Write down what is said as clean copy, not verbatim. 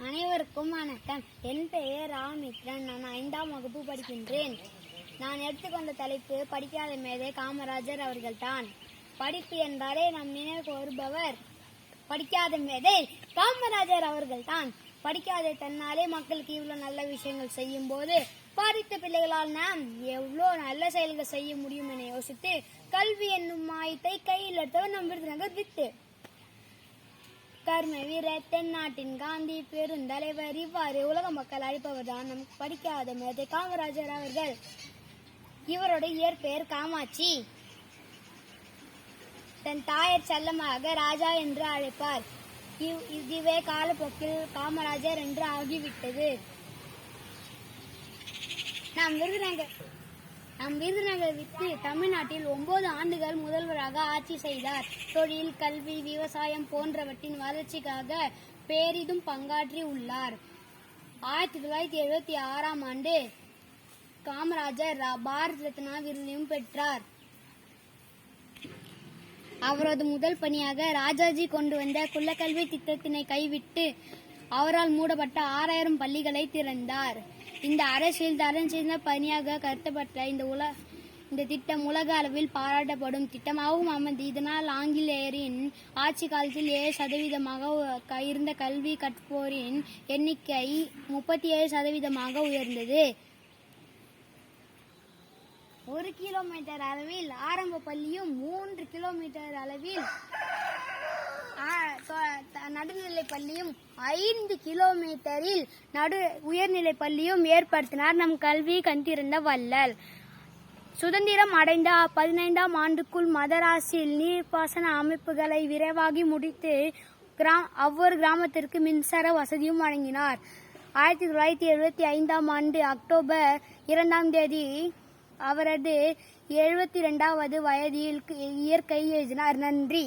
அனைவருக்கும் வணக்கம். என் பெயர் ராமித்ரன். நான் 5ஆம் வகுப்பு படிக்கின்றேன். நான் எடுத்துக்கொண்ட தலைப்பு படிக்காத மேதை காமராஜர் அவர்கள்தான். படிப்பு என்றாலே நம் நினைவுக்கு வருபவர் படிக்காத மேதை காமராஜர் அவர்கள்தான். படிக்காத தன்னாலே மக்களுக்கு இவ்வளவு நல்ல விஷயங்கள் செய்யும் போது படித்த பிள்ளைகளால் நாம் எவ்வளவு நல்ல செயல்கள் செய்ய முடியும் என யோசித்து கல்வி என்னும் ஆயத்தை கையில் எடுத்தவர் நம் விருதுநகர் வித்து. கர்ம வீரர், தென்னாட்டின் காந்தி, பெருந்தலைவர், இவ்வாறு உலக மக்கள் அழைப்பவர் தான் நம் படிக்காத மேதை காமராஜர் அவர்கள். இவருடைய இயற்பெயர் காமாட்சி. தன் தாயர் செல்லமாக ராஜா என்று அழைப்பார். இதுவே காலப்போக்கில் காமராஜர் என்று ஆகிவிட்டது. நம் விருதுநகர் வித்து தமிழ்நாட்டில் 9 ஆண்டுகள் முதல்வராக ஆட்சி செய்தார். தொழில், கல்வி, விவசாயம் போன்றவற்றின் வளர்ச்சிக்காக பெரிதும் பங்காற்றி உள்ளார். 1976ஆம் ஆண்டு காமராஜர் பாரத் ரத்னா விருதையும் பெற்றார். அவரது முதல் பணியாக ராஜாஜி கொண்டு வந்த குலக்கல்வி திட்டத்தினை கைவிட்டு அவரால் மூடப்பட்ட 6000 பள்ளிகளை திறந்தார். இந்த அரசியல் தரம் செய்த பணியாக கருதப்பட்ட இந்த திட்டம் உலக அளவில் பாராட்டப்படும் திட்டமாகவும் அமைந்தது. இதனால் ஆங்கிலேயரின் ஆட்சி காலத்தில் 7% இருந்த கல்வி கற்போரின் எண்ணிக்கை 37% உயர்ந்தது. 1 கிலோமீட்டர் அளவில் ஆரம்ப பள்ளியும் 3 கிலோமீட்டர் அளவில் நடுநிலை பள்ளியும் 5 கிலோமீட்டரில் உயர்நிலை பள்ளியும் ஏற்படுத்தினார் நம் கல்வி கண்டிருந்த வள்ளல். சுதந்திரம் அடைந்த 15ஆம் ஆண்டுக்குள் மதராஸில் நீர்ப்பாசன அமைப்புகளை விரைவாகி முடித்து ஒவ்வொரு கிராமத்திற்கு மின்சார வசதியும் வழங்கினார். 1975ஆம் ஆண்டு அக்டோபர் 2ஆம் தேதி அவரது 72வது வயதில் இயற்கை எழுதினார். நன்றி.